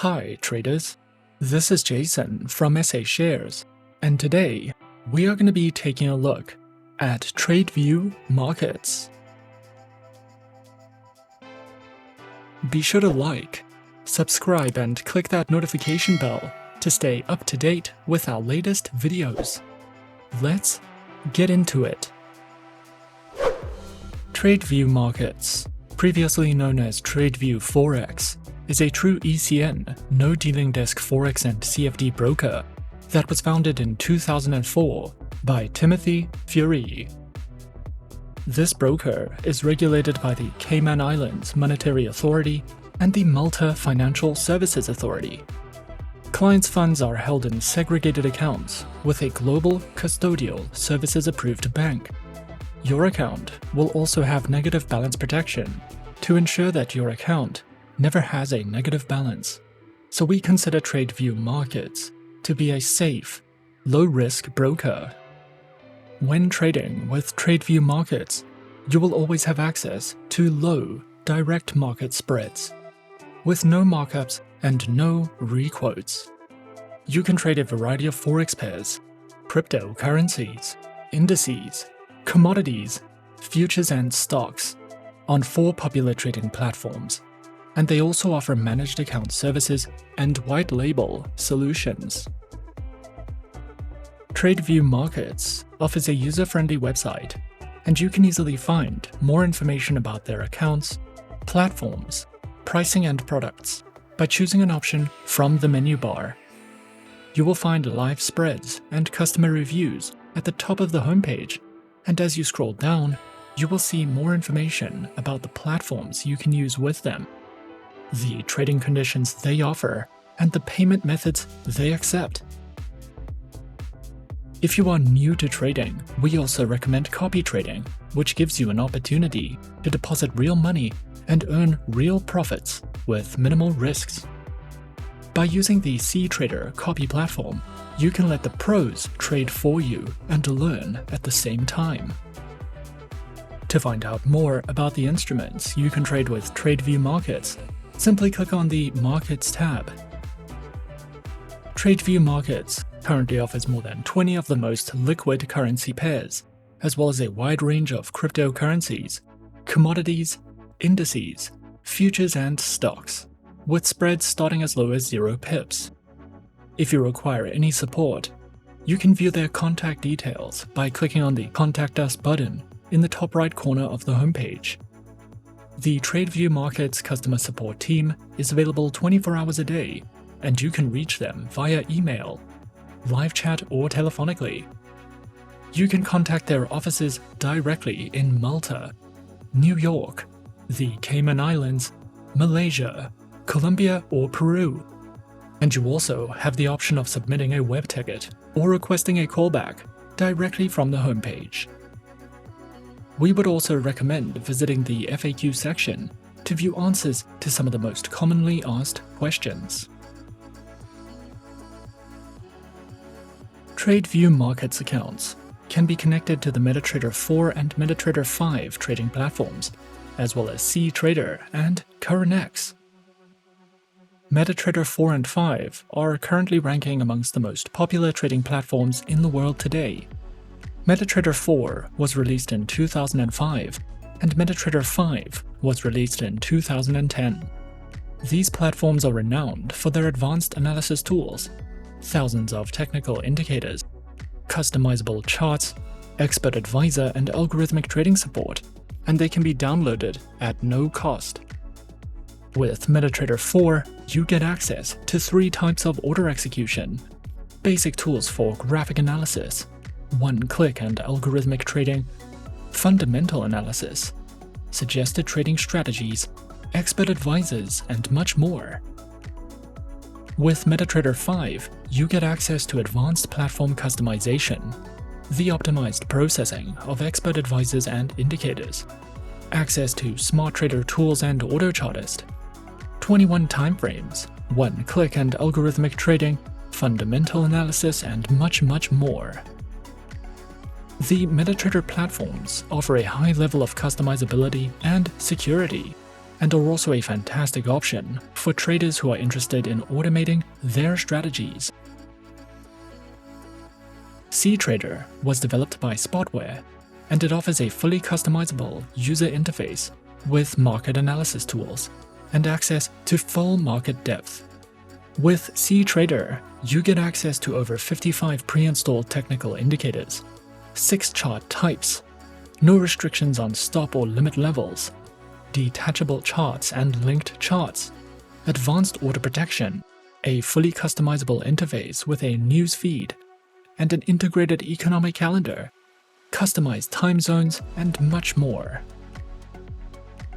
Hi traders, this is Jason from SA Shares, and today we are going to be taking a look at Tradeview Markets. Be sure to like, subscribe and click that notification bell to stay up to date with our latest videos. Let's get into it. Tradeview Markets, previously known as Tradeview Forex, is a true ECN, no dealing desk Forex and CFD broker that was founded in 2004 by Timothy Furey. This broker is regulated by the Cayman Islands Monetary Authority and the Malta Financial Services Authority. Clients' funds are held in segregated accounts with a Global Custodial Services-approved bank. Your account will also have negative balance protection to ensure that your account never has a negative balance, so we consider Tradeview Markets to be a safe, low-risk broker. When trading with Tradeview Markets, you will always have access to low, direct market spreads, with no markups and no requotes. You can trade a variety of Forex pairs, cryptocurrencies, indices, commodities, futures and stocks on 4 popular trading platforms, and they also offer managed account services and white label solutions. Tradeview Markets offers a user-friendly website, and you can easily find more information about their accounts, platforms, pricing and products by choosing an option from the menu bar. You will find live spreads and customer reviews at the top of the homepage, and as you scroll down, you will see more information about the platforms you can use with them, the trading conditions they offer, and the payment methods they accept. If you are new to trading, we also recommend copy trading, which gives you an opportunity to deposit real money and earn real profits with minimal risks. By using the CTrader copy platform, you can let the pros trade for you and learn at the same time. To find out more about the instruments you can trade with Tradeview Markets, simply click on the Markets tab. Tradeview Markets currently offers more than 20 of the most liquid currency pairs, as well as a wide range of cryptocurrencies, commodities, indices, futures and stocks, with spreads starting as low as 0 pips. If you require any support, you can view their contact details by clicking on the Contact Us button in the top right corner of the homepage. The Tradeview Markets customer support team is available 24 hours a day, and you can reach them via email, live chat or telephonically. You can contact their offices directly in Malta, New York, the Cayman Islands, Malaysia, Colombia or Peru. And you also have the option of submitting a web ticket or requesting a callback directly from the homepage. We would also recommend visiting the FAQ section to view answers to some of the most commonly asked questions. Tradeview Markets accounts can be connected to the MetaTrader 4 and MetaTrader 5 trading platforms, as well as CTrader and CurrentX. MetaTrader 4 and 5 are currently ranking amongst the most popular trading platforms in the world today. MetaTrader 4 was released in 2005, and MetaTrader 5 was released in 2010. These platforms are renowned for their advanced analysis tools, thousands of technical indicators, customizable charts, expert advisor and algorithmic trading support, and they can be downloaded at no cost. With MetaTrader 4, you get access to 3 types of order execution, basic tools for graphic analysis, one-click and algorithmic trading, fundamental analysis, suggested trading strategies, expert advisors, and much more. With MetaTrader 5, you get access to advanced platform customization, the optimized processing of expert advisors and indicators, access to smart trader tools and AutoChartist, 21 timeframes, one-click and algorithmic trading, fundamental analysis, and much more. The MetaTrader platforms offer a high level of customizability and security, and are also a fantastic option for traders who are interested in automating their strategies. CTrader was developed by Spotware, and it offers a fully customizable user interface with market analysis tools and access to full market depth. With CTrader, you get access to over 55 pre-installed technical indicators, 6 chart types, no restrictions on stop or limit levels, detachable charts and linked charts, advanced order protection, a fully customizable interface with a news feed, and an integrated economic calendar, customized time zones, and much more.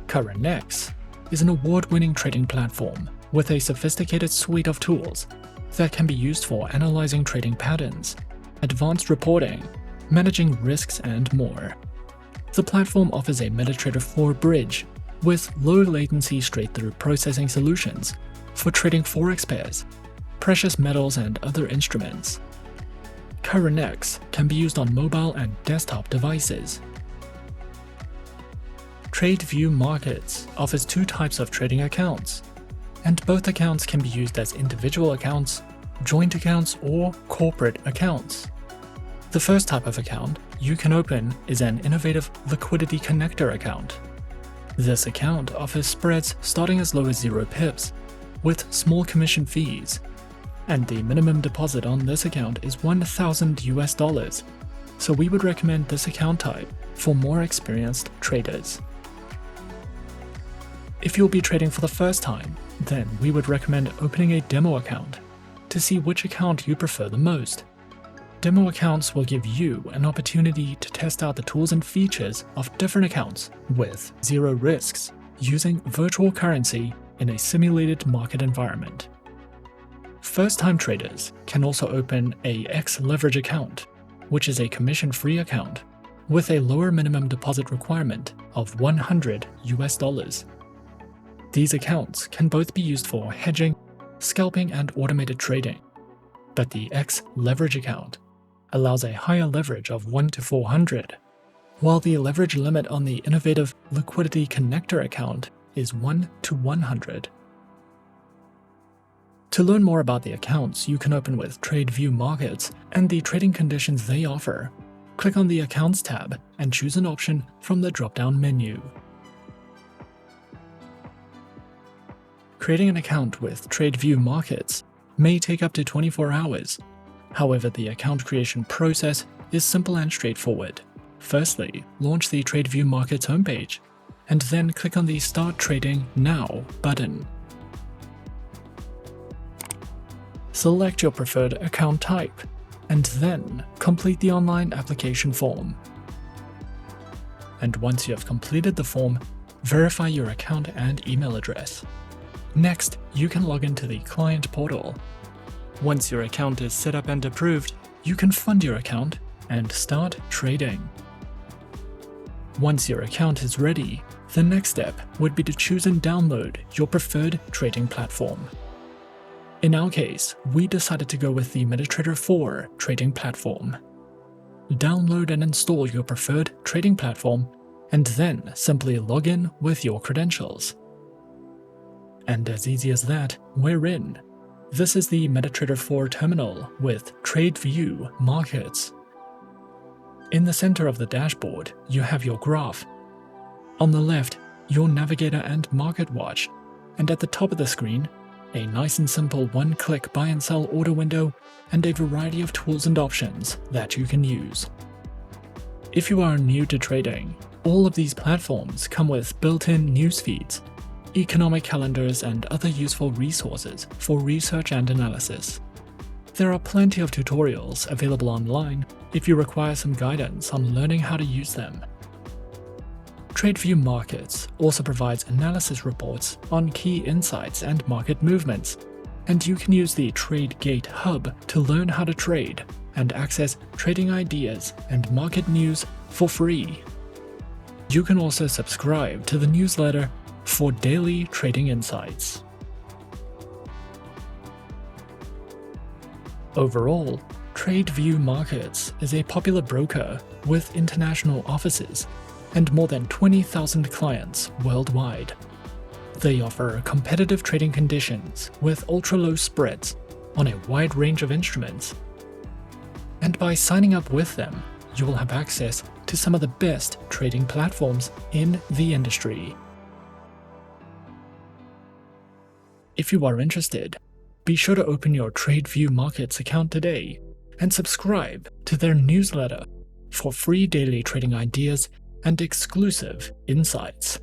CurrentX is an award-winning trading platform with a sophisticated suite of tools that can be used for analyzing trading patterns, advanced reporting, managing risks, and more. The platform offers a MetaTrader 4 bridge with low-latency straight-through processing solutions for trading forex pairs, precious metals, and other instruments. CurrentX can be used on mobile and desktop devices. Tradeview Markets offers 2 types of trading accounts, and both accounts can be used as individual accounts, joint accounts, or corporate accounts. The first type of account you can open is an innovative liquidity connector account. This account offers spreads starting as low as 0 pips, with small commission fees, and the minimum deposit on this account is $1,000, so we would recommend this account type for more experienced traders. If you'll be trading for the first time, then we would recommend opening a demo account to see which account you prefer the most. Demo accounts will give you an opportunity to test out the tools and features of different accounts with 0 risks, using virtual currency in a simulated market environment. First-time traders can also open a X leverage account, which is a commission-free account with a lower minimum deposit requirement of $100. These accounts can both be used for hedging, scalping, and automated trading, but the X leverage account allows a higher leverage of 1 to 400, while the leverage limit on the innovative liquidity connector account is 1 to 100. To learn more about the accounts you can open with Tradeview Markets and the trading conditions they offer, click on the Accounts tab and choose an option from the drop-down menu. Creating an account with Tradeview Markets may take up to 24 hours. However, the account creation process is simple and straightforward. Firstly, launch the Tradeview Markets homepage, and then click on the Start Trading Now button. Select your preferred account type, and then complete the online application form. And once you have completed the form, verify your account and email address. Next, you can log into the client portal. Once your account is set up and approved, you can fund your account and start trading. Once your account is ready, the next step would be to choose and download your preferred trading platform. In our case, we decided to go with the MetaTrader 4 trading platform. Download and install your preferred trading platform, and then simply log in with your credentials. And as easy as that, we're in. This is the MetaTrader 4 terminal with Tradeview Markets. In the center of the dashboard, you have your graph. On the left, your navigator and market watch, and at the top of the screen, a nice and simple one-click buy and sell order window and a variety of tools and options that you can use. If you are new to trading, all of these platforms come with built-in news feeds, economic calendars, and other useful resources for research and analysis. There are plenty of tutorials available online if you require some guidance on learning how to use them. Tradeview Markets also provides analysis reports on key insights and market movements, and you can use the TradeGate Hub to learn how to trade and access trading ideas and market news for free. You can also subscribe to the newsletter for daily trading insights. Overall, Tradeview Markets is a popular broker with international offices and more than 20,000 clients worldwide. They offer competitive trading conditions with ultra-low spreads on a wide range of instruments. And by signing up with them, you will have access to some of the best trading platforms in the industry. If you are interested, be sure to open your Tradeview Markets account today and subscribe to their newsletter for free daily trading ideas and exclusive insights.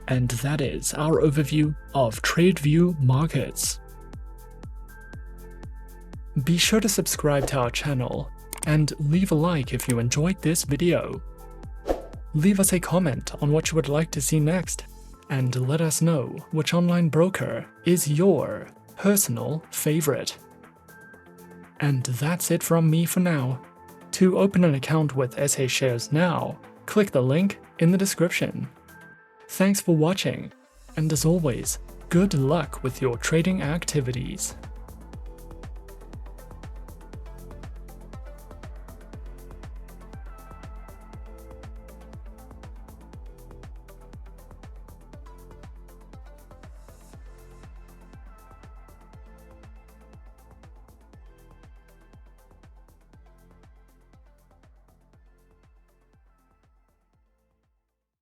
And that is our overview of Tradeview Markets. Be sure to subscribe to our channel and leave a like if you enjoyed this video. Leave us a comment on what you would like to see next, and let us know which online broker is your personal favorite. And that's it from me for now. To open an account with SA Shares now, click the link in the description. Thanks for watching, and as always, good luck with your trading activities.